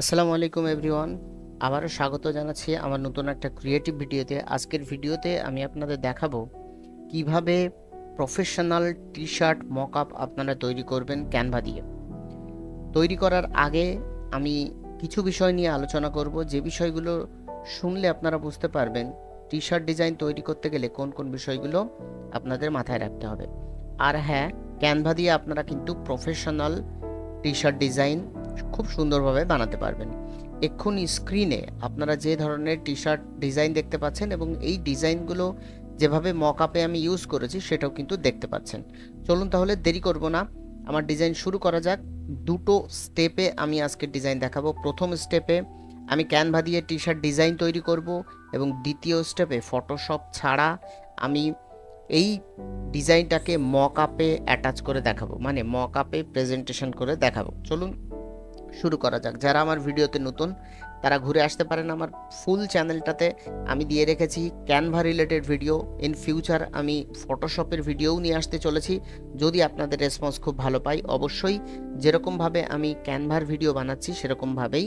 আসসালামু আলাইকুম এভরিওয়ান। আবারও স্বাগত জানাচ্ছি আমার নতুন একটা ক্রিয়েটিভ ভিডিওতে। আজকের ভিডিওতে আমি আপনাদের দেখাবো কিভাবে প্রফেশনাল টি-শার্ট মকআপ আপনারা তৈরি করবেন ক্যানভা দিয়ে। তৈরি করার আগে আমি কিছু বিষয় নিয়ে আলোচনা করব, যে বিষয়গুলো শুনলে আপনারা বুঝতে পারবেন টি-শার্ট ডিজাইন তৈরি করতে গেলে কোন কোন বিষয়গুলো আপনাদের মাথায় রাখতে হবে। আর হ্যাঁ, ক্যানভা দিয়ে আপনারা কিন্তু প্রফেশনাল টি-শার্ট ডিজাইন খুব সুন্দরভাবে বানাতে পারবেন। এক্ষুনি স্ক্রিনে আপনারা যে ধরনের টি-শার্ট ডিজাইন দেখতে পাচ্ছেন এবং এই ডিজাইনগুলো যেভাবে মকআপে আমি ইউজ করেছি সেটাও কিন্তু দেখতে পাচ্ছেন। চলুন তাহলে দেরি করব না, আমার ডিজাইন শুরু করা যাক। দুটো স্টেপে আমি আজকে ডিজাইন দেখাবো। প্রথম স্টেপে আমি ক্যানভা দিয়ে টি-শার্ট ডিজাইন তৈরি করব এবং দ্বিতীয় স্টেপে ফটোশপ ছাড়া আমি এই ডিজাইনটাকে মকআপে অ্যাটাচ করে দেখাবো, মানে মকআপে প্রেজেন্টেশন করে দেখাবো। চলুন শুরু করা যাক। যারা আমার ভিডিওতে নতুন তারা ঘুরে আসতে পারেন আমার ফুল চ্যানেলটাতে। আমি দিয়ে রেখেছি Canva related video. In future আমি ফটোশপের ভিডিওও নিয়ে আসতে চলেছি। যদি আপনাদের রেসপন্স খুব ভালো পাই, অবশ্যই যেরকমভাবে আমি ক্যানভার ভিডিও বানাচ্ছি সেরকমভাবেই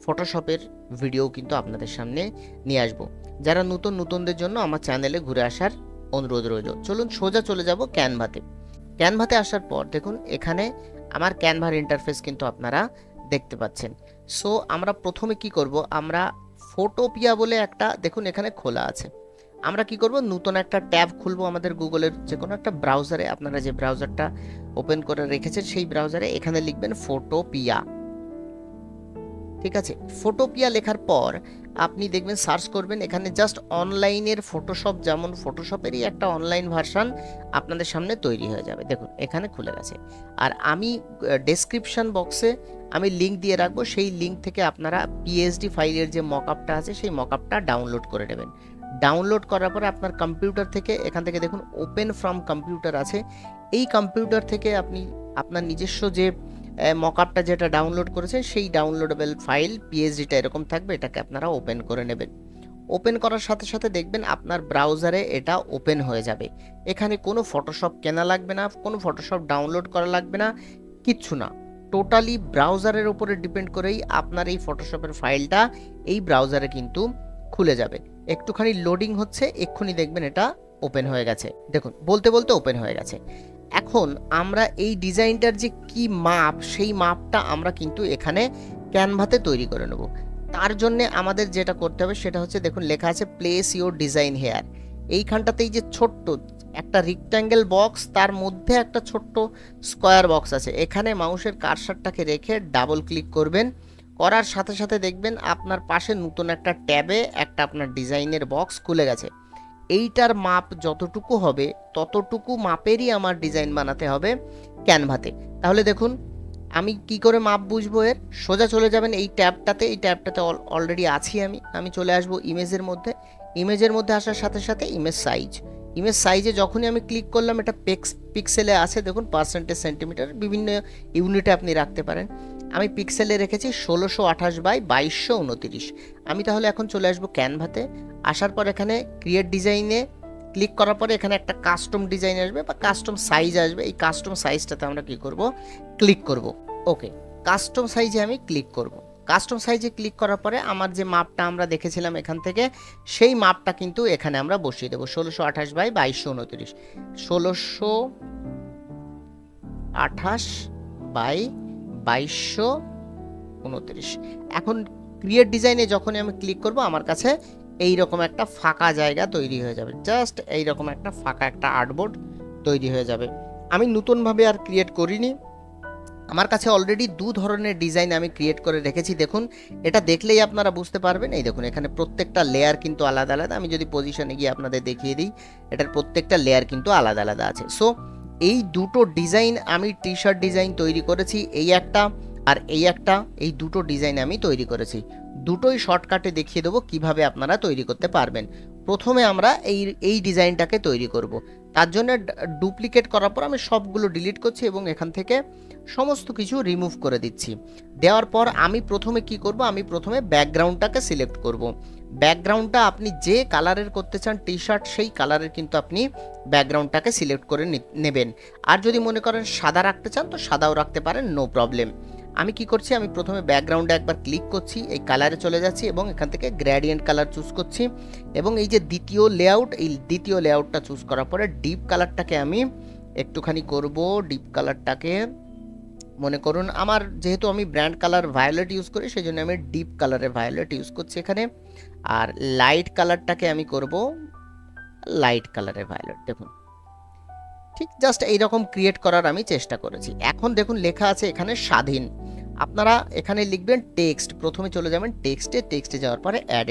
ফটোশপের ভিডিও কিন্তু আপনাদের সামনে নিয়ে আসবো। যারা নতুনদের জন্য আমার চ্যানেলে ঘুরে আসার অনুরোধ রইল। চলুন সোজা চলে যাব ক্যানভাতে। ক্যানভাতে আসার পর দেখুন এখানে আমার ক্যানভার ইন্টারফেস কিন্তু আপনারা দেখতে পাচ্ছেন। সো আমরা প্রথমে কি করব, আমরা ফটোপিয়া বলে একটা দেখুন এখানে খোলা আছে। আমরা কি করব, নতুন একটা ট্যাব খুলবো আমাদের গুগলের যে কোনো একটা ব্রাউজারে। আপনারা যে ব্রাউজারটা ওপেন করে রেখেছেন সেই ব্রাউজারে এখানে লিখবেন ফটোপিয়া। ঠিক আছে, ফটোপিয়া লেখার পর আপনি দেখবেন সার্চ করবেন, এখানে জাস্ট অনলাইনের ফটোশপ, যেমন ফটোশপেরই একটা অনলাইন ভার্সন আপনাদের সামনে তৈরি হয়ে যাবে। দেখুন এখানে খুলে গেছে। আর আমি ডেসক্রিপশন বক্সে আমি লিঙ্ক দিয়ে রাখবো, সেই লিঙ্ক থেকে আপনারা পিএসডি ফাইলের যে মকআপটা আছে সেই মকআপটা ডাউনলোড করে নেবেন। ডাউনলোড করার পরে আপনার কম্পিউটার থেকে এখান থেকে দেখুন ওপেন ফ্রম কম্পিউটার আছে। এই কম্পিউটার থেকে আপনি আপনার নিজস্ব যে মকআপটা যেটা ডাউনলোড করেছেন সেই ডাউনলোডেবল ফাইল পিএসডিটা এরকম থাকবে, এটাকে আপনারা ওপেন করে নেবেন। ওপেন করার সাথে সাথে দেখবেন আপনার ব্রাউজারে এটা ওপেন হয়ে যাবে। এখানে কোনো ফটোশপ কেনা লাগবে না, কোনো ফটোশপ ডাউনলোড করা লাগবে না, কিচ্ছু না। টোটালি ব্রাউজারের উপরে ডিপেন্ড করেই আপনার এই ফটোশপের ফাইলটা এই ব্রাউজারে কিন্তু খুলে যাবে। একটুখানি লোডিং হচ্ছে, এক্ষুনি দেখবেন এটা ওপেন হয়ে গেছে। দেখুন বলতে বলতে ওপেন হয়ে গেছে। এখন আমরা এই ডিজাইনটার যে কি মাপ, সেই মাপটা আমরা কিন্তু এখানে ক্যানভাতে তৈরি করে নেব। তার জন্য আমাদের যেটা করতে হবে সেটা হচ্ছে, দেখুন লেখা আছে প্লেস ইওর ডিজাইন হেয়ার। এইখানটাতেই যে ছোট্ট একটা রেক্ট্যাঙ্গেল বক্স, তার মধ্যে একটা ছোট্ট স্কোয়ার বক্স আছে, এখানে মাউসের কার্সারটাকে রেখে ডাবল ক্লিক করবেন। করার সাথে সাথে দেখবেন আপনার পাশে নতুন একটা ট্যাবে একটা আপনার ডিজাইনের বক্স খুলে গেছে। এইটার মাপ যতটুকু হবে ততটুকু মাপেরই আমার ডিজাইন বানাতে হবে ক্যানভাতে। তাহলে দেখুন আমি কি করে মাপ বুঝবো এর, সোজা চলে যাবেন এই ট্যাবটাতে। এই ট্যাবটাতে অলরেডি আছি আমি চলে আসবো ইমেজের মধ্যে। ইমেজের মধ্যে আসার সাথে সাথে ইমেজ সাইজে যখনই আমি ক্লিক করলাম, এটা পিক্সেলে আছে, দেখুন পার্সেন্টেজ সেন্টিমিটার, বিভিন্ন ইউনিটে আপনি রাখতে পারেন। আমি পিক্সেলে রেখেছি 1628 বাই 2229। আমি তাহলে এখন চলে আসবো ক্যানভাতে। আসার পর এখানে ক্রিয়েট ডিজাইনে ক্লিক করার পরে এখানে একটা কাস্টম ডিজাইন আসবে বা কাস্টম সাইজ আসবে। এই কাস্টম সাইজটাতে আমরা কি করব, ক্লিক করব। ওকে, কাস্টম সাইজে আমি ক্লিক করব। কাস্টম সাইজে ক্লিক করার পরে আমার যে মাপটা আমরা দেখেছিলাম এখান থেকে, সেই মাপটা কিন্তু এখানে আমরা বসিয়ে দেবো 1628 বাই 2229। 1628 বাই 2229। এখন ক্রিয়েট ডিজাইনে যখনই আমি ক্লিক করব আমার কাছে এই রকম একটা ফাঁকা জায়গা তৈরি হয়ে যাবে। জাস্ট এই রকম একটা ফাঁকা একটা আর্টবোর্ড তৈরি হয়ে যাবে। আমি নতুনভাবে আর ক্রিয়েট করিনি, আমার কাছে অলরেডি দু ধরনের ডিজাইন আমি ক্রিয়েট করে রেখেছি। দেখুন এটা দেখলেই আপনারা বুঝতে পারবেন। এই দেখুন এখানে প্রত্যেকটা লেয়ার কিন্তু আলাদা আলাদা। আমি যদি পজিশনে গিয়ে আপনাদের দেখিয়ে দিই, এটার প্রত্যেকটা লেয়ার কিন্তু আলাদা আলাদা আছে। সো এই দুটো ডিজাইন আমি টি-শার্ট ডিজাইন তৈরি করেছি, এই একটা আর এই একটা, এই দুটো ডিজাইন আমি তৈরি করেছি। দুটোই শর্টকাটে দেখিয়ে দেবো কিভাবে আপনারা তৈরি করতে পারবেন। প্রথমে আমরা এই ডিজাইনটাকে তৈরি করব। তার জন্য ডুপ্লিকেট করার পর আমি সবগুলো ডিলিট করছি এবং এখান থেকে সমস্ত কিছু রিমুভ করে দিচ্ছি। দেওয়ার পর আমি প্রথমে কি করব, আমি প্রথমে ব্যাকগ্রাউন্ডটাকে সিলেক্ট করব। ব্যাকগ্রাউন্ডটা আপনি যে কালারের করতে চান টি-শার্ট, সেই কালারের কিন্তু আপনি ব্যাকগ্রাউন্ডটাকে সিলেক্ট করে নেবেন। আর যদি মনে করেন সাদা রাখতে চান তো সাদাও রাখতে পারেন, নো প্রবলেম। আমি কি করছি, আমি প্রথমে ব্যাকগ্রাউন্ডে একবার ক্লিক করছি, এই কালারে চলে যাচ্ছি এবং এখান থেকে গ্রেডিয়েন্ট কালার চুজ করছি এবং এই যে দ্বিতীয় লেআউট, এই দ্বিতীয় লেআউটটা চুজ করার পরে ডিপ কালারটাকে আমি একটুখানি করব। ডিপ কালারটাকে মনে করুন আমার, যেহেতু আমি ব্র্যান্ড কালার ভায়োলেট ইউজ করি সেই জন্য আমি ডিপ কালারে ভায়োলেট ইউজ করছি এখানে। আর লাইট কালারটাকে আমি করব লাইট কালারে ভায়োলেট। দেখুন ঠিক জাস্ট এইরকম ক্রিয়েট করার আমি চেষ্টা করেছি। এখন দেখুন লেখা আছে এখানে স্বাধীন, আপনারা এখানে লিখবেন টেক্সট, প্রথমে চলে যাবেন টেক্সটে যাওয়ার পরে অ্যাড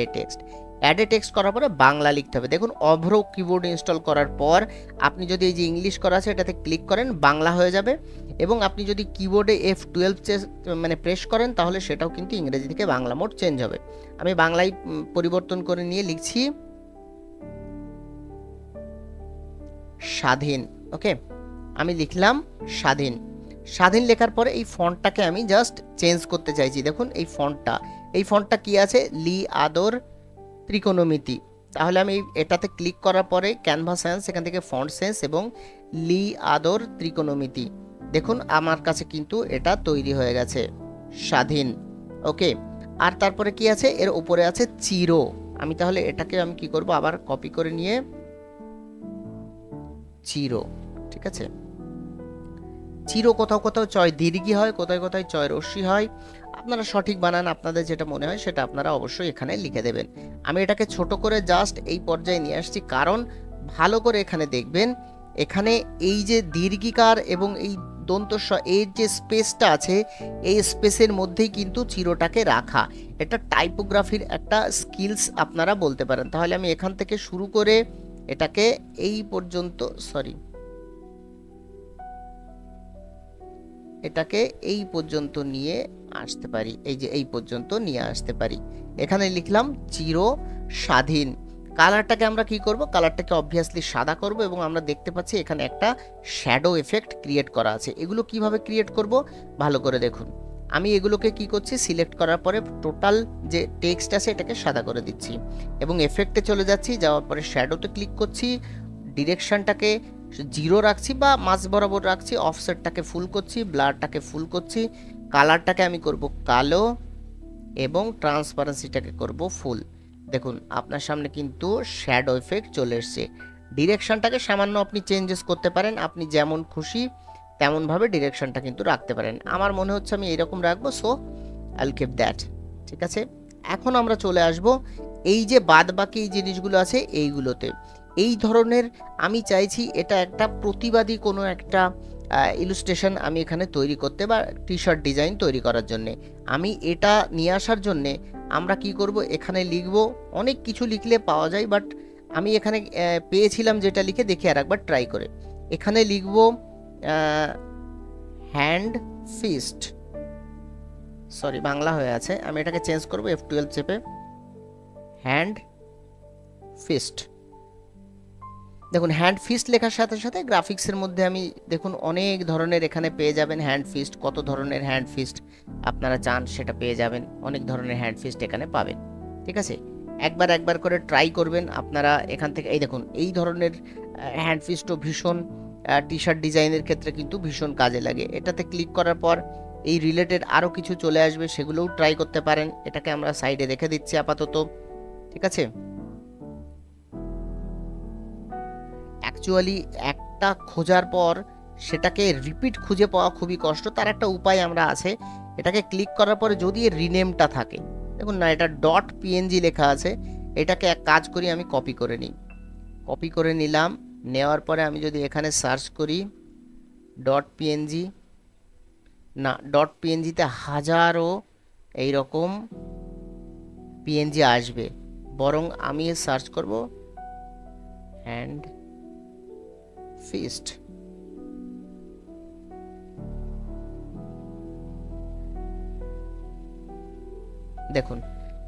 এ টেক্সট করার পরে বাংলা লিখতে হবে। দেখুন অভ্র কিবোর্ড ইনস্টল করার পর আপনি যদি এই যে ইংলিশ করা আছে এটাতে ক্লিক করেন বাংলা হয়ে যাবে, এবং আপনি যদি কিবোর্ডে F12 মানে প্রেস করেন তাহলে সেটাও কিন্তু ইংরেজি থেকে বাংলা মোড চেঞ্জ হবে। আমি বাংলায় পরিবর্তন করে নিয়ে লিখছি স্বাধীন। ওকে, আমি লিখলাম স্বাধীন। স্বাধীন লেখার পরে এই ফন্টটাকে আমি জাস্ট চেঞ্জ করতে চাইছি। দেখুন এই ফন্টটা কি আছে, লি আদর ত্রিকোণমিতি। তাহলে আমি এটাতে ক্লিক করার পরে ক্যানভাস সেন্স, এখান থেকে ফন্ট সেন্স এবং লি আদর ত্রিকোণমিতি, দেখুন আমার কাছে কিন্তু এটা তৈরি হয়ে গেছে স্বাধীন। ওকে, আর তারপরে কি আছে, এর উপরে আছে চির। আমি তাহলে এটাকে আমি কি করব, আবার কপি করে নিয়ে চির, ঠিক আছে। চির কোথাও কোথাও চয় দীর্ঘী হয়, কোথায় কোথায় চয় রস্যি হয়, আপনারা সঠিক বানান, আপনাদের যেটা মনে হয় সেটা আপনারা অবশ্যই এখানে লিখে দেবেন। আমি এটাকে ছোট করে জাস্ট এই পর্যায়ে নিয়ে আসছি, কারণ ভালো করে এখানে দেখবেন, এখানে এই যে দীর্ঘিকার এবং এই দন্তস্ব এর যে স্পেসটা আছে এই স্পেসের মধ্যেই কিন্তু চিরটাকে রাখা, এটা টাইপোগ্রাফির একটা স্কিলস আপনারা বলতে পারেন। তাহলে আমি এখান থেকে শুরু করে এটাকে এই পর্যন্ত, এটাকে এই পর্যন্ত নিয়ে আসতে পারি, এই যে এই পর্যন্ত নিয়ে আসতে পারি। এখানে লিখলাম চির স্বাধীন। কালারটাকে আমরা কি করব, কালারটাকে অবভিয়াসলি সাদা করব এবং আমরা দেখতে পাচ্ছি এখানে একটা শ্যাডো এফেক্ট ক্রিয়েট করা আছে। এগুলো কিভাবে ক্রিয়েট করব ভালো করে দেখুন। আমি এগুলোকে কি করছি, সিলেক্ট করার পরে টোটাল যে টেক্সট আছে এটাকে সাদা করে দিচ্ছি এবং এফেক্টে চলে যাচ্ছি, যাওয়ার পরে শ্যাডোতে ক্লিক করছি, ডিরেকশনটাকে 0 রাখছি বা মাঝ বরাবর রাখছি, অফসেটটাকে ফুল করছি, ব্লারটাকে ফুল করছি, কালারটাকে আমি করব কালো এবং ট্রান্সপারেন্সিটাকে করব ফুল। দেখুন আপনার সামনে কিন্তু শ্যাডো এফেক্ট চলে এসছে। ডিরেকশনটাকে সামান্য আপনি চেঞ্জেস করতে পারেন, আপনি যেমন খুশি তেমনভাবে ডিরেকশনটা কিন্তু রাখতে পারেন। আমার মনে হচ্ছে আমি এরকম রাখবো, so I will keep that, ঠিক আছে। এখন আমরা চলে আসব এই যে বাদ বাকি এই জিনিসগুলো আছে এইগুলোতে। এই ধরনের আমি চাইছি এটা একটা প্রতিবাদী কোনো একটা ইলুস্ট্রেশন আমি এখানে তৈরি করতে বা টি শার্ট ডিজাইন তৈরি করার জন্যে। আমি এটা নিয়ে আসার জন্যে আমরা কি করব, এখানে লিখব, অনেক কিছু লিখলে পাওয়া যায়, বাট আমি এখানে পেয়েছিলাম যেটা লিখে দেখি আর একবার ট্রাই করে। এখানে লিখব হ্যান্ড ফিস্ট, সরি বাংলা হয়ে আছে, আমি এটাকে চেঞ্জ করব F12 চেপে, হ্যান্ড ফিস্ট। দেখুন হ্যান্ড ফিস্ট লেখার সাথে সাথে গ্রাফিক্সের মধ্যে আমি দেখুন অনেক ধরনের এখানে পেয়ে যাবেন হ্যান্ড ফিস্ট, কত ধরনের হ্যান্ড ফিস্ট আপনারা চান সেটা পেয়ে যাবেন, অনেক ধরনের হ্যান্ড ফিস্ট এখানে পাবেন, ঠিক আছে। একবার করে ট্রাই করবেন আপনারা এখান থেকে। এই দেখুন এই ধরনের হ্যান্ড ফিস্টও ভীষণ টি শার্ট ডিজাইনের ক্ষেত্রে কিন্তু ভীষণ কাজে লাগে। এটাতে ক্লিক করার পর এই রিলেটেড আরও কিছু চলে আসবে, সেগুলোও ট্রাই করতে পারেন। এটাকে আমরা সাইডে রেখে দিচ্ছি আপাতত, ঠিক আছে। অ্যাকচুয়ালি একটা খোঁজার পর সেটাকে রিপিট খুঁজে পাওয়া খুবই কষ্ট, তার একটা উপায় আমরা আছে। এটাকে ক্লিক করার পরে যদি এর রিনেমটা থাকে, দেখুন না এটা .png লেখা আছে, এটাকে এক কাজ করি আমি কপি করে নিই, কপি করে নিলাম। নেওয়ার পরে আমি যদি এখানে সার্চ করি .png, না .png-তে হাজারো এইরকম PNG আসবে, বরং আমি সার্চ করব হ্যান্ড ফিস্ট। দেখুন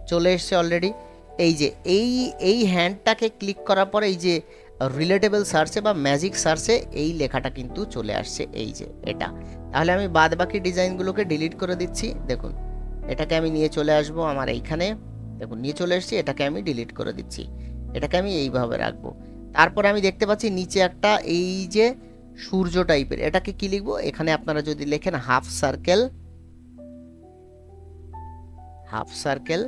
চলে এসছে অলরেডি। এই যে এই হ্যান্ডটাকে ক্লিক করার পরে এই যে রিলেটেবল সার্চে বা ম্যাজিক সার্চে এই লেখাটা কিন্তু চলে আসছে, এই যে এটা। তাহলে আমি বাদ বাকি ডিজাইনগুলোকে ডিলিট করে দিচ্ছি। দেখুন এটাকে আমি নিয়ে চলে আসব আমার এইখানে, দেখুন নিয়ে চলে এসেছি, এটাকে আমি ডিলিট করে দিচ্ছি, এটাকে আমি এইভাবে রাখবো। তারপরে আমি দেখতে পাচ্ছি নিচে একটা এই যে সূর্য টাইপের, এটাকে কি লিখবো, এখানে আপনারা যদি লেখেন হাফ সার্কেল হাফ সার্কেল।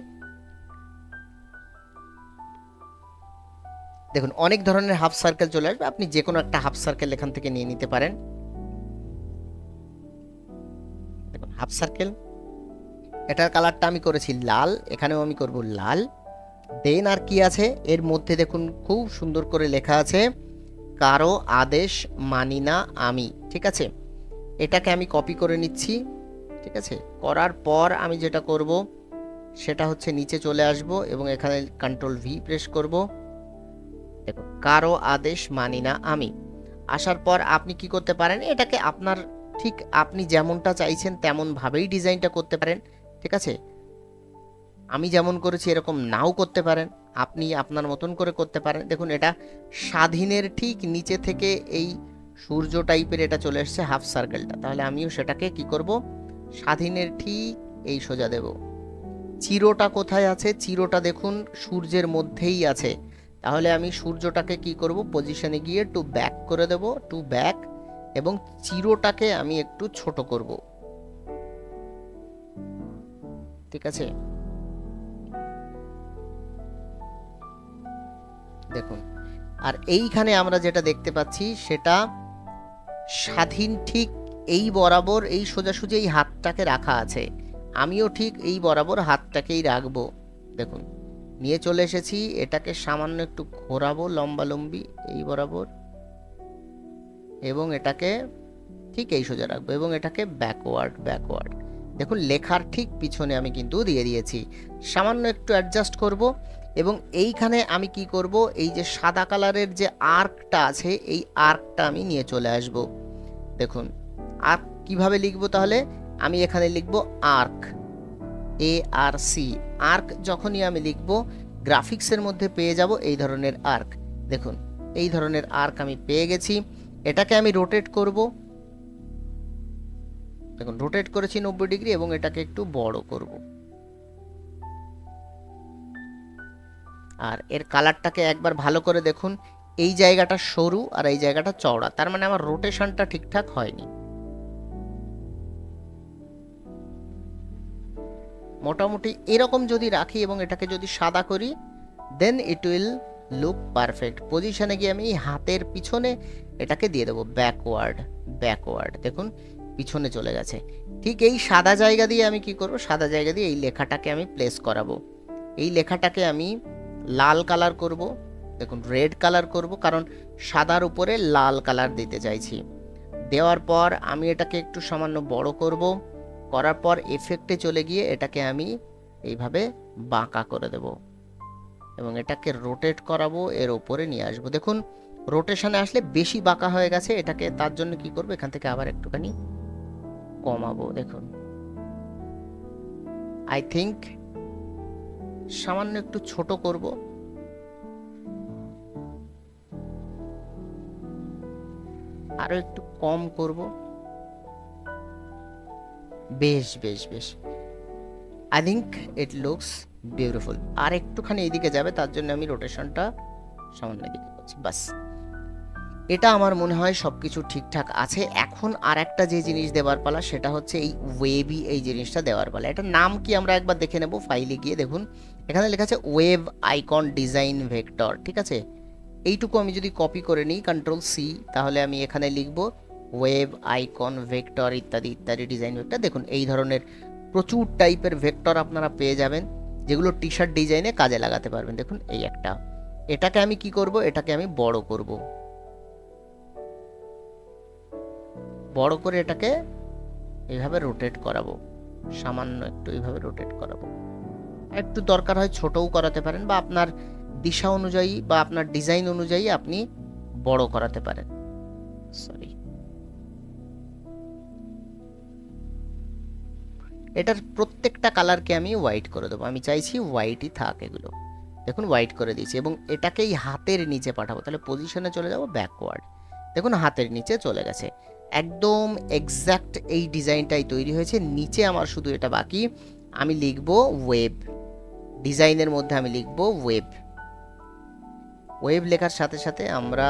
দেখুন অনেক ধরনের হাফ সার্কেল চলে আসবে, আপনি যে কোনো একটা হাফ সার্কেল এখান থেকে নিয়ে নিতে পারেন। দেখুন হাফ সার্কেল, এটার কালারটা আমি করেছি লাল, এখানেও আমি করব লাল। দেন আর কি আছে এর মধ্যে, দেখুন খুব সুন্দর করে লেখা আছে কারো আদেশ মানি না আমি। ঠিক আছে, এটাকে আমি কপি করে নিচ্ছি। ঠিক আছে, করার পর আমি যেটা করব সেটা হচ্ছে নিচে চলে আসব এবং এখানে কন্ট্রোল ভি প্রেস করব। দেখুন কারো আদেশ মানি না আমি। আসার পর আপনি কি করতে পারেন, এটাকে আপনার ঠিক আপনি যেমনটা চাইছেন তেমন ভাবেই ডিজাইনটা করতে পারেন। ঠিক আছে, আমি যেমন করেছি এরকম নাও করতে পারেন, আপনি আপনার মতন করে করতে পারেন। দেখুন এটা স্বাধীনের ঠিক নিচে থেকে এই সূর্য টাইপের এটা চলে এসছে হাফ সার্কেলটা, তাহলে আমিও সেটাকে কি করব, স্বাধীনের ঠিক এই সোজা দেব। চিরটা কোথায় আছে, চিরটা দেখুন সূর্যের মধ্যেই আছে, তাহলে আমি সূর্যটাকে কি করব, পজিশনে গিয়ে টু ব্যাক করে দেব, টু ব্যাক, এবং চিরটাকে আমি একটু ছোট করব। ঠিক আছে, দেখুন আর এইখানে আমরা যেটা দেখতে পাচ্ছি সেটা স্বাধীন ঠিক এই বরাবর এই সোজাসুজি এই হাতটাকে রাখা আছে, আমিও ঠিক এই বরাবর হাতটাকেই রাখবো। দেখুন নিয়ে চলে এসেছি, এটাকে সামান্য একটু ঘোরাবো লম্বালম্বি এই বরাবর, এবং এটাকে ঠিক এই সোজা রাখবো এবং এটাকে ব্যাকওয়ার্ড ব্যাকওয়ার্ড। দেখুন লেখার ঠিক পিছনে আমি কিন্তু দিয়ে দিয়েছি, সামান্য একটু অ্যাডজাস্ট করব। এবং এইখানে আমি কি করব, এই যে সাদা কালারের যে আর্কটা আছে এই আর্কটা আমি নিয়ে চলে আসব। দেখুন আর্ক কিভাবে লিখবো, তাহলে আমি এখানে লিখব আর্ক, ARC। আর্ক যখনই আমি লিখব গ্রাফিক্সের মধ্যে পেয়ে যাব এই ধরনের আর্ক। দেখুন এই ধরনের আর্ক আমি পেয়ে গেছি, এটাকে আমি রোটেট করব। দেখুন রোটেট করেছি 90 ডিগ্রি এবং এটাকে একটু বড় করব। আর এর কালারটাকে একবার ভালো করে দেখুন, এই জায়গাটা সরু আর এই জায়গাটা চওড়া, তার মানে আমার রোটেশনটা ঠিকঠাক হয়নি। মোটামুটি এরকম যদি রাখি এবং এটাকে যদি সাদা করি, দেন ইট উইল লুক পারফেক্ট। পজিশনে গিয়ে আমি হাতের পিছনে এটাকে দিয়ে দেবো ব্যাকওয়ার্ড ব্যাকওয়ার্ড। দেখুন পিছনে চলে গেছে। ঠিক এই সাদা জায়গা দিয়ে আমি কি করব, সাদা জায়গা দিয়ে এই লেখাটাকে আমি প্লেস করাবো। এই লেখাটাকে আমি লাল কালার করব। দেখুন রেড কালার করব, কারণ সাদার উপরে লাল কালার দিতে চাইছি। দেওয়ার পর আমি এটাকে একটু সামান্য বড় করব, করার পর এফেক্টে চলে গিয়ে এটাকে আমি এইভাবে বাঁকা করে দেব এবং এটাকে রোটেট করাবো, এর উপরে নিয়ে আসবো। দেখুন রোটেশনে আসলে বেশি বাঁকা হয়ে গেছে, এটাকে তার জন্য কি করব, এখান থেকে আবার একটুখানি কমাবো। দেখুন আই থিঙ্ক সামান্য একটু ছোট করব, আরো একটু কম করব। বেশ বেশ বেশ, I think it looks beautiful. আর একটুখানি এইদিকে যাবে, তার জন্য আমি রোটেশনটা সামান্য দিকে করছি, বাস। এটা আমার মনে হয় সবকিছু ঠিকঠাক আছে। এখন আর একটা যে জিনিস দেওয়ার পালা সেটা হচ্ছে এই ওয়েবি, এই জিনিসটা দেওয়ার পালা। এটার নাম কি আমরা একবার দেখে নেব ফাইলে গিয়ে। দেখুন এখানে লেখা আছে ওয়েভ আইকন ডিজাইন ভেক্টর। ঠিক আছে, এইটুকু আমি যদি কপি করে নিই কন্ট্রোল-C, তাহলে আমি এখানে লিখব ওয়েভ আইকন ভেক্টর ইত্যাদি ইত্যাদি ডিজাইন ভেক্টর। দেখুন এই ধরনের প্রচুর টাইপের ভেক্টর আপনারা পেয়ে যাবেন, যেগুলো টি শার্ট ডিজাইনে কাজে লাগাতে পারবেন। দেখুন এই একটা, এটাকে আমি কি করব, এটাকে আমি বড় করব, বড় করে এটাকে এইভাবে রোটেট করাবো, সামান্য একটু এইভাবে রোটেট করাবো। একটু দরকার হয় ছোটও করাতে পারেন, বা আপনার দিশা অনুযায়ী বা আপনার ডিজাইন অনুযায়ী আপনি বড় করাতে পারেন। সরি, এটার প্রত্যেকটা কালারকে আমি হোয়াইট করে দেবো, আমি চাইছি হোয়াইটই থাক এগুলো। দেখুন হোয়াইট করে দিয়েছি এবং এটাকে এই হাতের নিচে পাঠাবো, তাহলে পজিশনে চলে যাব ব্যাকওয়ার্ড। দেখুন হাতের নিচে চলে গেছে, একদম এক্স্যাক্ট এই ডিজাইনটাই তৈরি হয়েছে। নিচে আমার শুধু এটা বাকি, আমি লিখব ওয়েব, ডিজাইনের মধ্যে আমি লিখব ওয়েব। ওয়েব লেখার সাথে সাথে আমরা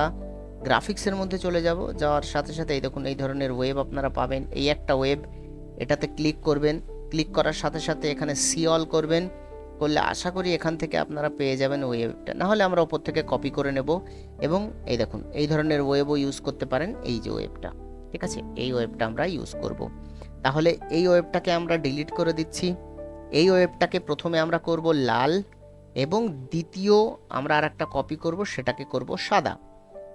গ্রাফিক্সের মধ্যে চলে যাব, যাওয়ার সাথে সাথে এই দেখুন এই ধরনের ওয়েব আপনারা পাবেন। এই একটা ওয়েব, এটাতে ক্লিক করবেন, ক্লিক করার সাথে সাথে এখানে সি অল করবেন, করলে আশা করি এখান থেকে আপনারা পেয়ে যাবেন ওয়েবটা। না হলে আমরা ওপর থেকে কপি করে নেব এবং এই দেখুন এই ধরনের ওয়েবও ইউজ করতে পারেন। এই যে ওয়েবটা, ঠিক আছে, এই ওয়েবটা আমরা ইউজ করব। তাহলে এই ওয়েবটাকে আমরা ডিলিট করে দিচ্ছি। এই ওয়েবটাকে প্রথমে আমরা করব লাল এবং দ্বিতীয় আমরা আর একটা কপি করব, সেটাকে করব সাদা।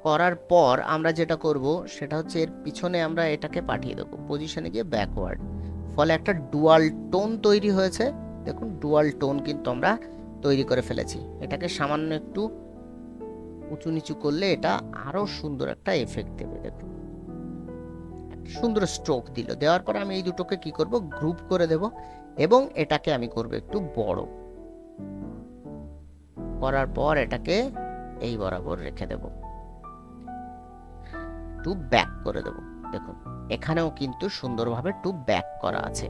করার পর আমরা যেটা করব সেটা হচ্ছে এর পিছনে আমরা এটাকে পাঠিয়ে দেবো পজিশনে গিয়ে ব্যাকওয়ার্ড, ফলে একটা ডুয়াল টোন তৈরি হয়েছে। দেখুন ডুয়াল টোন কিন্তু আমরা তৈরি করে ফেলেছি। এটাকে সামান্য একটু উঁচু নিচু করলে এটা আরো সুন্দর একটা এফেক্ট দেবে। দেখুন সুন্দর স্ট্রোক দিল। দেওয়ার পর আমি এই দুটোকে কি করব, গ্রুপ করে দেব এবং এটাকে আমি করব একটু বড়। করার পর এটাকে এই বরাবর রেখে দেব, টু ব্যাক করে দেব। দেখুন এখানেও কিন্তু সুন্দরভাবে টু ব্যাক করা আছে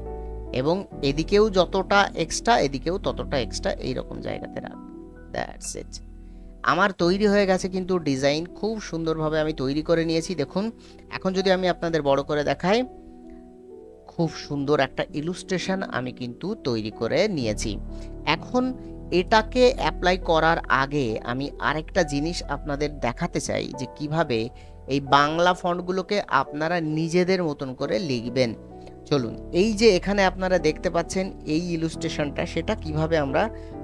এবং এদিকেও যতটা এক্সট্রা এদিকেও ততটা এক্সট্রা, এইরকম জায়গাতে রাখবো। That's it. আমার তৈরি হয়ে গেছে কিন্তু ডিজাইন খুব সুন্দরভাবে আমি তৈরি করে নিয়েছি। দেখুন এখন যদি আমি আপনাদের বড় করে দেখাই, খুব সুন্দর একটা ইলুস্ট্রেশন আমি কিন্তু তৈরি করে নিয়েছি। এখন এটাকে অ্যাপ্লাই করার আগে আমি আরেকটা জিনিস আপনাদের দেখাতে চাই যে কিভাবে এই বাংলা ফন্টগুলোকে আপনারা নিজেদের মতন করে লিখবেন। চলুন, এই যে এখানে আপনারা দেখতে পাচ্ছেন এই ইলুস্ট্রেশনটা, সেটা কিভাবে আমরা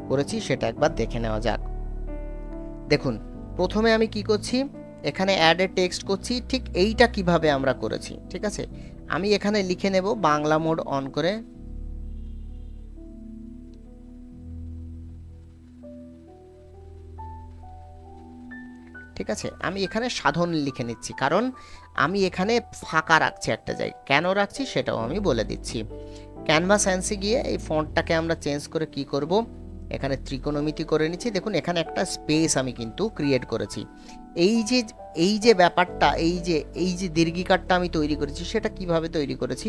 করেছি সেটা একবার দেখে নেওয়া যাক। দেখুন প্রথমে আমি কি করছি, এখানে অ্যাড এ টেক্সট করছি। ঠিক এইটা কিভাবে আমরা করেছি, ঠিক আছে, আমি এখানে লিখে নেব বাংলা মোড অন করে। ঠিক আছে, আমি এখানে সাধারণ লিখে নিচ্ছি কারণ আমি এখানে ফাঁকা রাখছি একটা জায়গা। কেন রাখছি সেটাও আমি বলে দিচ্ছি। ক্যানভাস অ্যান্সে গিয়ে এই ফন্টটাকে আমরা চেঞ্জ করে কি করব, এখানে ত্রিকোণমিতি করে নিচ্ছি। দেখুন এখানে একটা স্পেস আমি কিন্তু ক্রিয়েট করেছি। এই যে ব্যাপারটা, এই যে দীর্ঘিকারটা আমি তৈরি করেছি, সেটা কিভাবে তৈরি করেছি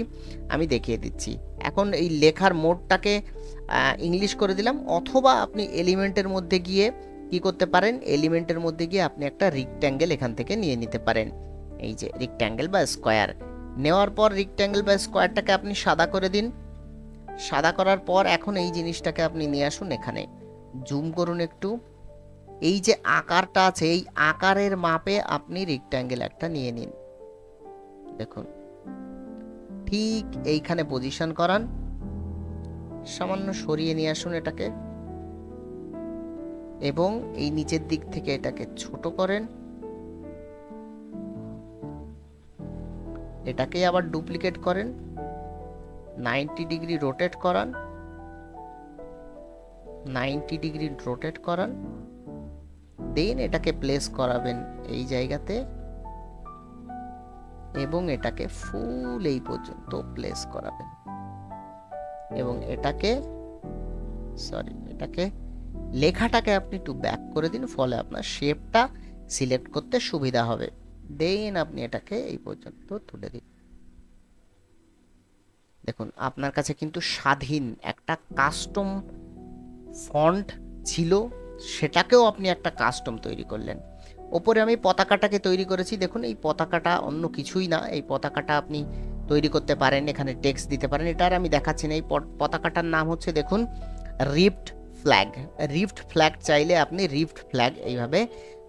আমি দেখিয়ে দিচ্ছি। এখন এই লেখার মোডটাকে ইংলিশ করে দিলাম, অথবা আপনি এলিমেন্টের মধ্যে গিয়ে কি করতে পারেন, এলিমেন্টের মধ্যে গিয়ে আপনি একটা রেক্ট্যাঙ্গেল এখান থেকে নিয়ে নিতে পারেন। এই যে রেক্ট্যাঙ্গেল বা স্কোয়ার নেওয়ার পর রেক্ট্যাঙ্গেল বা স্কোয়ারটাকে আপনি সাদা করে দিন। সাদা করার পর এখন এই জিনিসটাকে আপনি নিয়ে আসুন, এখানে জুম করুন একটু। এই যে আকারটা আছে, এই আকারের মাপে আপনি রেক্ট্যাঙ্গেল একটা নিয়ে নিন। দেখুন ঠিক এইখানে পজিশন করান, সামান্য সরিয়ে নিয়ে আসুন এটাকে এবং এই নিচের দিক থেকে এটাকে ছোট করেন। এটাকে আবার ডুপ্লিকেট করেন, 90 ডিগ্রি রোটেট করান, 90 ডিগ্রি রোটেট করান, দেন এটাকে প্লেস করাবেন এই জায়গাতে এবং এটাকে ফুল এই পর্যন্ত প্লেস করাবেন এবং এটাকে লেখাটাকে আপনি একটু ব্যাক করে দিন, ফলে আপনার শেপটা সিলেক্ট করতে সুবিধা হবে। দেন আপনি এটাকে এই পর্যন্ত তুলে দিন। দেখুন আপনার কাছে কিন্তু স্বাধীন একটা কাস্টম ফন্ট ছিল, সেটাকেও আপনি একটা কাস্টম তৈরি করলেন। ওপরে আমি পতাকাটাকে তৈরি করেছি। দেখুন এই পতাকাটা অন্য কিছুই না, এই পতাকাটা আপনি তৈরি করতে পারেন, এখানে টেক্সট দিতে পারেন। এটা আর আমি দেখাচ্ছি না। এই পতাকাটার নাম হচ্ছে দেখুন রিফট ফ্ল্যাগ। রিফট ফ্ল্যাগ চাইলে আপনি রিফট ফ্ল্যাগ এইভাবে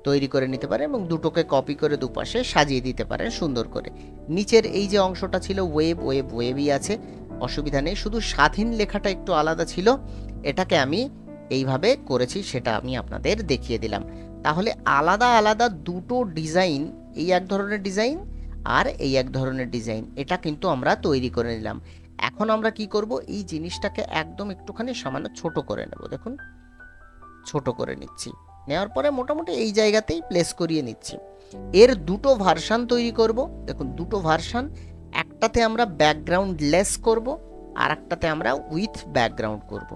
তৈরি করে নিতে পারেন এবং দুটোকে কপি করে দুপাশে সাজিয়ে দিতে পারেন সুন্দর করে। নিচের এই যে অংশটা ছিল ওয়েবই আছে, অসুবিধা নেই। শুধু স্বাধীন লেখাটা একটু আলাদা ছিল, এটাকে আমি এইভাবে করেছি, সেটা আমি আপনাদের দেখিয়ে দিলাম। তাহলে আলাদা আলাদা দুটো ডিজাইন, এই এক ধরনের ডিজাইন আর এই এক ধরনের ডিজাইন, এটা কিন্তু আমরা তৈরি করে নিলাম। এখন আমরা কি করব, এই জিনিসটাকে একদম একটুখানি সামান্য ছোট করে নেব। দেখুন ছোট করে নিচ্ছি, নেওয়ার পরে মোটামুটি এই জায়গাতেই প্লেস করিয়ে নিচ্ছি। এর দুটো ভার্সান তৈরি করব। দেখুন দুটো ভার্সান, একটাতে আমরা ব্যাকগ্রাউন্ড লেস করব আর একটাতে আমরা উইথ ব্যাকগ্রাউন্ড করব।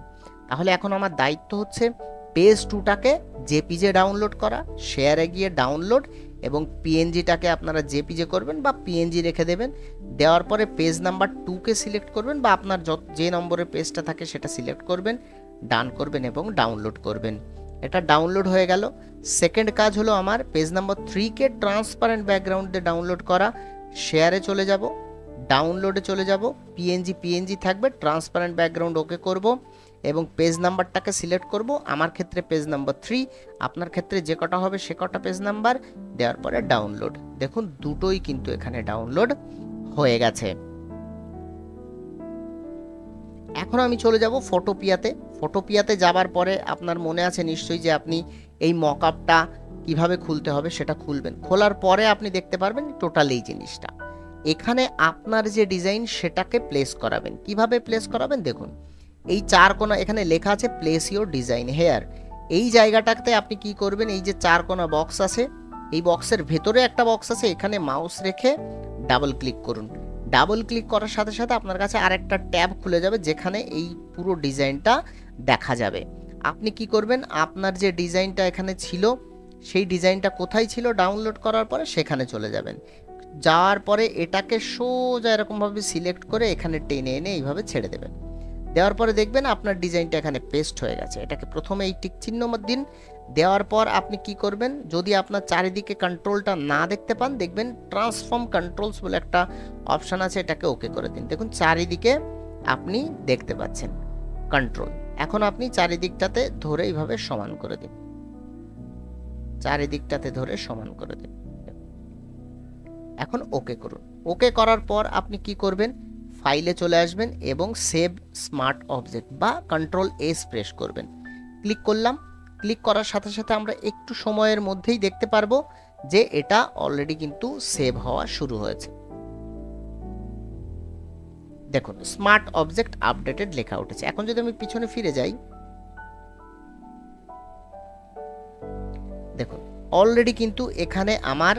তাহলে এখন আমার দায়িত্ব হচ্ছে পেজ 2টাকে জেপিজে ডাউনলোড করা, শেয়ারে গিয়ে ডাউনলোড এবং পিএনজিটাকে আপনারা জেপিজে করবেন বা পিএনজি রেখে দেবেন। দেওয়ার পরে পেজ নাম্বার 2কে সিলেক্ট করবেন বা আপনার যে নম্বরের পেজটা থাকে সেটা সিলেক্ট করবেন, ডান করবেন এবং ডাউনলোড করবেন। এটা ডাউনলোড হয়ে গেল। সেকেন্ড কাজ হলো আমার পেজ নাম্বার 3কে ট্রান্সপারেন্ট ব্যাকগ্রাউন্ড দিয়ে ডাউনলোড করা। শেয়ারে চলে যাব, ডাউনলোডে চলে যাব, পিএনজি থাকবে, ট্রান্সপারেন্ট ব্যাকগ্রাউন্ড ওকে করব এবং পেজ নাম্বারটাকে সিলেক্ট করব। আমার ক্ষেত্রে পেজ নাম্বার 3, আপনার ক্ষেত্রে যে কটা হবে সে কটা পেজ নাম্বার দেওয়ার পরে ডাউনলোড। দেখুন দুটোই কিন্তু এখানে ডাউনলোড হয়ে গেছে। এখন আমি চলে যাব ফটোপিয়াতে। ফটোপিয়াতে যাবার পরে আপনার মনে আছে নিশ্চয়ই যে আপনি এই মকআপটা কিভাবে খুলতে হবে সেটা খুলবেন। খোলার পরে আপনি দেখতে পারবেন টোটাল এই জিনিসটা। এখানে আপনার যে ডিজাইন সেটাকে প্লেস করাবেন। কিভাবে প্লেস করাবেন দেখুন, এই 4 কোণা এখানে লেখা আছে প্লেস ইওর ডিজাইন হেয়ার। এই জায়গাটাতে আপনি কি করবেন, এই যে 4 কোণা বক্স আছে, এই বক্সের ভেতরে একটা বক্স আছে, এখানে মাউস রেখে ডাবল ক্লিক করুন। ডাবল ক্লিক করার সাথে সাথে আপনার কাছে আরেকটা ট্যাব খুলে যাবে যেখানে এই পুরো ডিজাইনটা দেখা যাবে। আপনি কি করবেন, আপনার যে ডিজাইনটা এখানে ছিল সেই ডিজাইনটা কোথায় ছিল ডাউনলোড করার পরে সেখানে চলে যাবেন। যাওয়ার পরে এটাকে সোজা এরকমভাবে সিলেক্ট করে এখানে টেনে এনে এইভাবে ছেড়ে দেবেন। দেওয়ার পরে দেখবেন আপনার ডিজাইনটা এখানে পেস্ট হয়ে গেছে। এটাকে প্রথমে এই টিক চিহ্ন দিন। দেওয়ার পর আপনি কি করবেন, যদি আপনার চারিদিকে কন্ট্রোলটা না দেখতে পান, দেখবেন ট্রান্সফর্ম কন্ট্রোলস বলে একটা অপশান আছে, এটাকে ওকে করে দিন। দেখুন চারিদিকে আপনি দেখতে পাচ্ছেন কন্ট্রোল। এখন আপনি চারিদিকটাতে ধরে এইভাবে সমান করে দিন, চারিদিকটাতে ধরে সমান করে দিন। এখন ওকে করুন। ওকে করার পর আপনি কি করবেন, ফাইলে চলে আসবেন এবং সেভ স্মার্ট অবজেক্ট বা কন্ট্রোল এস প্রেস করবেন। ক্লিক করলাম। ক্লিক করার সাথে সাথে আমরা একটু সময়ের মধ্যেই দেখতে পারবো যে এটা অলরেডি কিন্তু সেভ হওয়া শুরু হয়েছে। দেখুন স্মার্ট অবজেক্ট আপডেটেড লেখা উঠেছে। এখন যদি আমি পিছনে ফিরে যাই, দেখুন অলরেডি কিন্তু এখানে আমার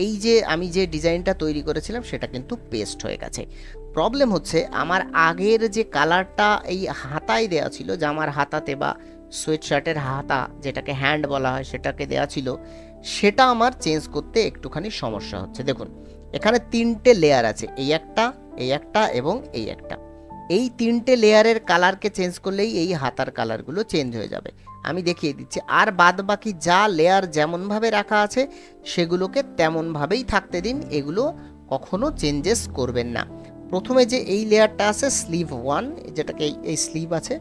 এই যে আমি যে ডিজাইনটা তৈরি করেছিলাম সেটা কিন্তু পেস্ট হয়ে গেছে। প্রবলেম হচ্ছে আমার আগের যে কালারটা এই হাতায় দেওয়া ছিল, জামার হাতাতে বা সোয়েট শার্টের হাতা যেটাকে হ্যান্ড বলা হয় সেটাকে দেওয়া ছিল, সেটা আমার চেঞ্জ করতে একটুখানি সমস্যা হচ্ছে। দেখুন এখানে 3টে লেয়ার আছে, এই একটা এবং এই একটা। এই 3টে লেয়ারের কালারকে চেঞ্জ করলেই এই হাতার কালারগুলো চেঞ্জ হয়ে যাবে। আমি দেখিয়ে দিচ্ছি। আর বাদ বাকি যা লেয়ার যেমনভাবে রাখা আছে সেগুলোকে তেমনভাবেই থাকতে দিন, এগুলো কখনো চেঞ্জেস করবেন না। প্রথমে যে এই লেয়ারটা আছে স্লিভ 1, যেটাকে এই স্লিভ আছে,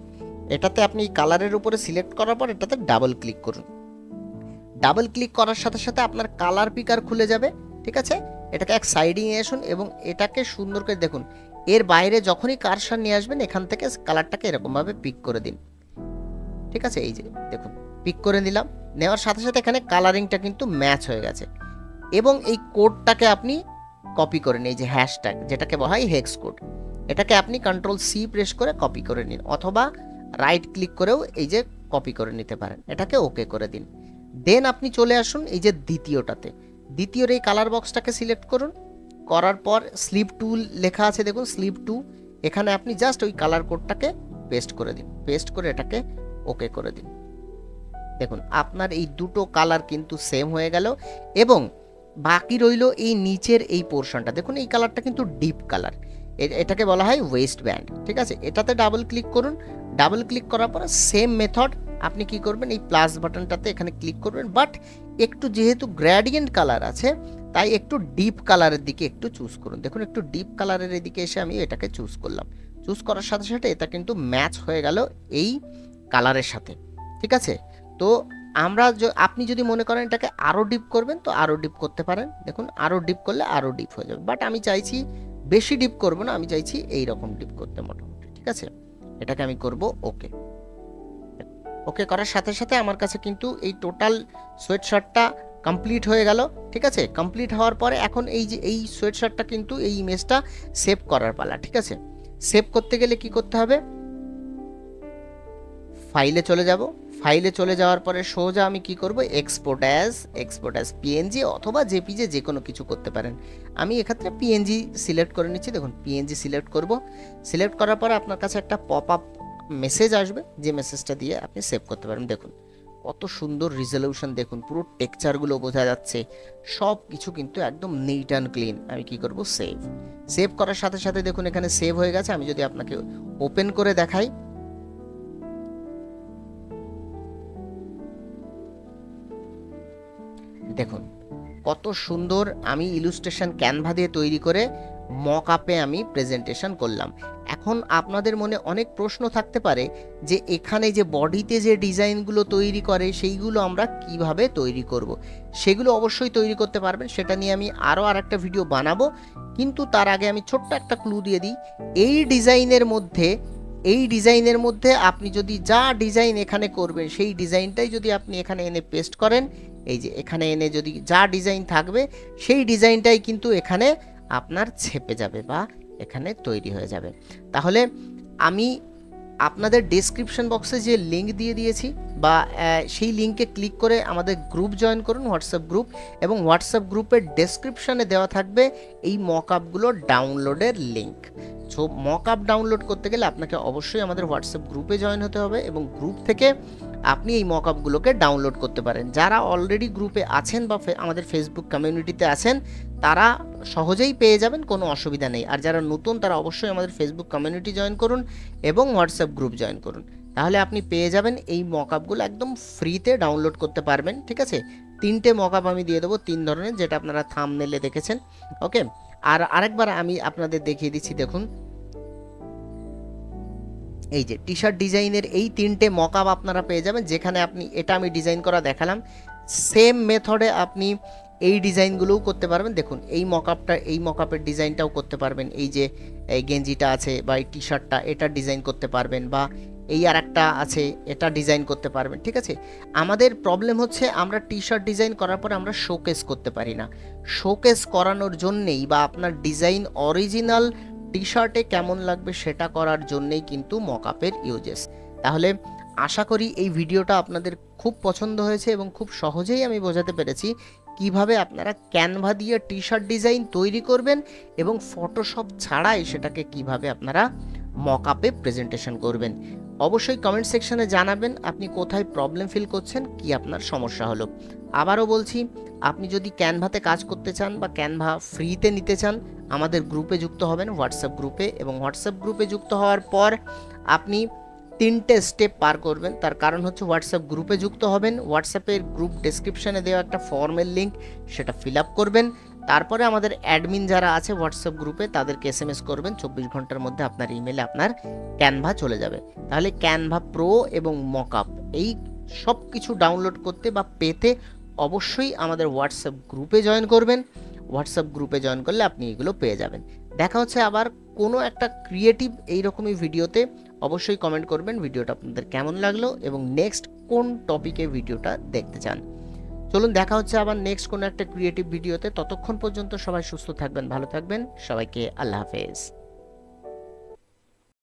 এটাতে আপনি কালারের উপরে সিলেক্ট করার পর এটাতে ডাবল ক্লিক করুন। ডাবল ক্লিক করার সাথে সাথে আপনার কালার পিকার খুলে যাবে, ঠিক আছে। এটাকে এক সাইডে নিয়ে আসুন এবং এটাকে সুন্দর করে দেখুন, এর বাইরে যখনই কারসার নিয়ে আসবেন এখান থেকে কালারটাকে এরকমভাবে পিক করে দিন, ঠিক আছে। এই যে দেখুন পিক করে নিলাম। নেওয়ার সাথে সাথে এখানে কালারিংটা কিন্তু ম্যাচ হয়ে গেছে এবং এই কোডটাকে আপনি কপি করে নিন, এই যে হ্যাশট্যাগ যেটাকে বলা হয় হেক্স কোড, এটাকে আপনি কন্ট্রোল সি প্রেস করে কপি করে নিন অথবা রাইট ক্লিক করেও এই যে কপি করে নিতে পারেন। এটাকে ওকে করে দিন। দেন আপনি চলে আসুন এই যে দ্বিতীয়টাতে, দ্বিতীয়র এই কালার বক্সটাকে সিলেক্ট করুন। করার পর স্লিভ 2 লেখা আছে, দেখুন স্লিভ 2, এখানে আপনি জাস্ট ওই কালার কোডটাকে পেস্ট করে দিন। পেস্ট করে এটাকে ওকে করে দিন। দেখুন আপনার এই দুটো কালার কিন্তু সেম হয়ে গেল এবং বাকি রইল এই নিচের এই পোর্শনটা। দেখুন এই কালারটা কিন্তু ডিপ কালার, এটাকে বলা হয় ওয়েস্ট ব্যান্ড, ঠিক আছে। এটাতে ডাবল ক্লিক করুন। ডাবল ক্লিক করার পর সেম মেথড আপনি কি করবেন, এই প্লাস বাটনটাতে এখানে ক্লিক করবেন, বাট একটু যেহেতু গ্রেডিয়েন্ট কালার আছে তাই একটু ডিপ কালারের দিকে একটু চুজ করুন। দেখুন একটু ডিপ কালারের এদিকে এসে আমি এটাকে চুজ করলাম। চুজ করার সাথে সাথে এটা কিন্তু ম্যাচ হয়ে গেল এই কালারের সাথে, ঠিক আছে। তো আমরা আপনি যদি মনে করেন এটাকে আরও ডিপ করবেন তো আরও ডিপ করতে পারেন। দেখুন আরও ডিপ করলে আরও ডিপ হয়ে যাবে, বাট আমি চাইছি বেশি ডিপ করব না, আমি চাইছি এই রকম ডিপ করতে মোটামুটি, ঠিক আছে। এটাকে আমি করব ওকে। ওকে করার সাথে সাথে আমার কাছে কিন্তু এই টোটাল সোয়েট শার্টটা কমপ্লিট হয়ে গেল, ঠিক আছে। কমপ্লিট হওয়ার পরে এখন এই যে এই সোয়েট শার্টটা কিন্তু এই ইমেজটা সেভ করার পালা, ঠিক আছে। সেভ করতে গেলে কি করতে হবে, ফাইলে চলে যাব। ফাইলে চলে যাওয়ার পরে সোজা আমি কি করব, এক্সপোর্ট অ্যাজ পিএনজি অথবা জেপিজে যে কোনো কিছু করতে পারেন। আমি এক্ষেত্রে পিএনজি সিলেক্ট করে নিচ্ছি। দেখুন পিএনজি সিলেক্ট করব। সিলেক্ট করার পরে আপনার কাছে একটা পপ আপ মেসেজ আসবে, যে মেসেজটা দিয়ে আপনি সেভ করতে পারেন। দেখুন কত সুন্দর রিজলিউশন, দেখুন পুরো টেক্সচারগুলো বোঝা যাচ্ছে, সব কিছু কিন্তু একদম নিট অ্যান্ড ক্লিন। আমি কি করব, সেভ। সেভ করার সাথে সাথে দেখুন এখানে সেভ হয়ে গেছে। আমি যদি আপনাকে ওপেন করে দেখাই, দেখুন কত সুন্দর আমি ইলুস্ট্রেশন ক্যানভা দিয়ে তৈরি করে মক আপে আমি প্রেজেন্টেশন করলাম। এখন আপনাদের মনে অনেক প্রশ্ন থাকতে পারে যে এখানে যে বডিতে যে ডিজাইনগুলো তৈরি করে সেইগুলো আমরা কিভাবে তৈরি করব। সেগুলো অবশ্যই তৈরি করতে পারবেন, সেটা নিয়ে আমি আরও আরেকটা ভিডিও বানাবো। কিন্তু তার আগে আমি ছোট্ট একটা ক্লু দিয়ে দিই, এই ডিজাইনের মধ্যে আপনি যদি যা ডিজাইন এখানে করবেন সেই ডিজাইনটাই যদি আপনি এখানে এনে পেস্ট করেন, এই যে এখানে এনে যদি যা ডিজাইন থাকবে সেই ডিজাইনটাই কিন্তু এখানে আপনার ছেপে যাবে বা এখানে তৈরি হয়ে যাবে। তাহলে আমি আপনাদের ডেসক্রিপশন বক্সে যে লিঙ্ক দিয়ে দিয়েছি বা সেই লিঙ্কে ক্লিক করে আমাদের গ্রুপ জয়েন করুন, হোয়াটসঅ্যাপ গ্রুপ, এবং হোয়াটসঅ্যাপ গ্রুপের ডেসক্রিপশনে দেওয়া থাকবে এই মকআপগুলোর ডাউনলোডের লিঙ্ক। সো মকআপ ডাউনলোড করতে গেলে আপনাকে অবশ্যই আমাদের হোয়াটসঅ্যাপ গ্রুপে জয়েন হতে হবে এবং গ্রুপ থেকে আপনি এই মকআপগুলোকে ডাউনলোড করতে পারেন। যারা অলরেডি গ্রুপে আছেন বা আমাদের ফেসবুক কমিউনিটিতে আছেন তারা সহজেই পেয়ে যাবেন, কোনো অসুবিধা নেই। আর যারা নতুন তারা অবশ্যই আমাদের ফেসবুক কমিউনিটি জয়েন করুন এবং হোয়াটসঅ্যাপ গ্রুপ জয়েন করুন, তাহলে আপনি পেয়ে যাবেন এই মকআপগুলো একদম ফ্রিতে ডাউনলোড করতে পারবেন। ঠিক আছে, 3টে মকআপ আমি দিয়ে দেবো, 3 ধরনের, যেটা আপনারা থাম্বনেলে দেখেছেন। ওকে, আর আরেকবার আমি আপনাদের দেখিয়ে দিচ্ছি, দেখুন এই যে টি শার্ট ডিজাইনের এই 3টে মকআপ আপনারা পেয়ে যাবেন, যেখানে আপনি এটা আমি ডিজাইন করা দেখালাম, সেম মেথডে আপনি এই ডিজাইনগুলোও করতে পারবেন। দেখুন এই মকআপের ডিজাইনটাও করতে পারবেন, এই যে এই গেঞ্জিটা আছে বা এই টি শার্টটা, এটা ডিজাইন করতে পারবেন, বা এই আর একটা আছে এটা ডিজাইন করতে পারবেন। ঠিক আছে, আমাদের প্রবলেম হচ্ছে আমরা টি শার্ট ডিজাইন করার পরে আমরা শোকেস করতে পারি না। শোকেস করানোর জন্যেই বা আপনার ডিজাইন অরিজিনাল টি শার্টে কেমন লাগবে সেটা করার জন্যেই কিন্তু মকআপের ইউজেস। তাহলে আশা করি এই ভিডিওটা আপনাদের খুব পছন্দ হয়েছে এবং খুব সহজেই আমি বোঝাতে পেরেছি কিভাবে আপনারা ক্যানভা দিয়ে টি শার্ট ডিজাইন তৈরি করবেন এবং ফটোশপ ছাড়াই সেটাকে কিভাবে আপনারা মকআপে প্রেজেন্টেশন করবেন। অবশ্যই কমেন্ট সেকশনে জানাবেন আপনি কোথায় প্রবলেম ফিল করছেন, কি আপনার সমস্যা হলো। আবারও বলছি, আপনি যদি ক্যানভাতে কাজ করতে চান বা ক্যানভা ফ্রিতে নিতে চান, আমাদের গ্রুপে যুক্ত হবেন, হোয়াটসঅ্যাপ গ্রুপে, এবং হোয়াটসঅ্যাপ গ্রুপে যুক্ত হওয়ার পর আপনি 3টে স্টেপ পার করবেন। তার কারণ হচ্ছে হোয়াটসঅ্যাপ গ্রুপে যুক্ত হবেন, হোয়াটসঅ্যাপের গ্রুপ ডেসক্রিপশনে দেওয়া একটা ফর্মের লিঙ্ক সেটা ফিল আপ করবেন, তারপরে আমাদের অ্যাডমিন যারা আছে হোয়াটসঅ্যাপ গ্রুপে তাদেরকে SMS করবেন, 24 ঘন্টার মধ্যে আপনার ইমেলে আপনার ক্যানভা চলে যাবে। তাহলে ক্যানভা প্রো এবং মকআপ এই সব কিছু ডাউনলোড করতে বা পেতে অবশ্যই আমাদের হোয়াটসঅ্যাপ গ্রুপে জয়েন করবেন। হোয়াটসঅ্যাপ গ্রুপে জয়েন করলে আপনি এগুলো পেয়ে যাবেন। দেখা হচ্ছে আবার কোনো একটা ক্রিয়েটিভ এইরকমই ভিডিওতে। অবশ্যই কমেন্ট করবেন ভিডিওটা আপনাদের কেমন লাগলো এবং নেক্সট কোন টপিকে ভিডিওটা দেখতে চান। চলুন দেখা হচ্ছে আবার নেক্সট কোনো একটা ক্রিয়েটিভ ভিডিওতে। ততক্ষণ পর্যন্ত সবাই সুস্থ থাকবেন, ভালো থাকবেন, সবাইকে আল্লাহ হাফেজ।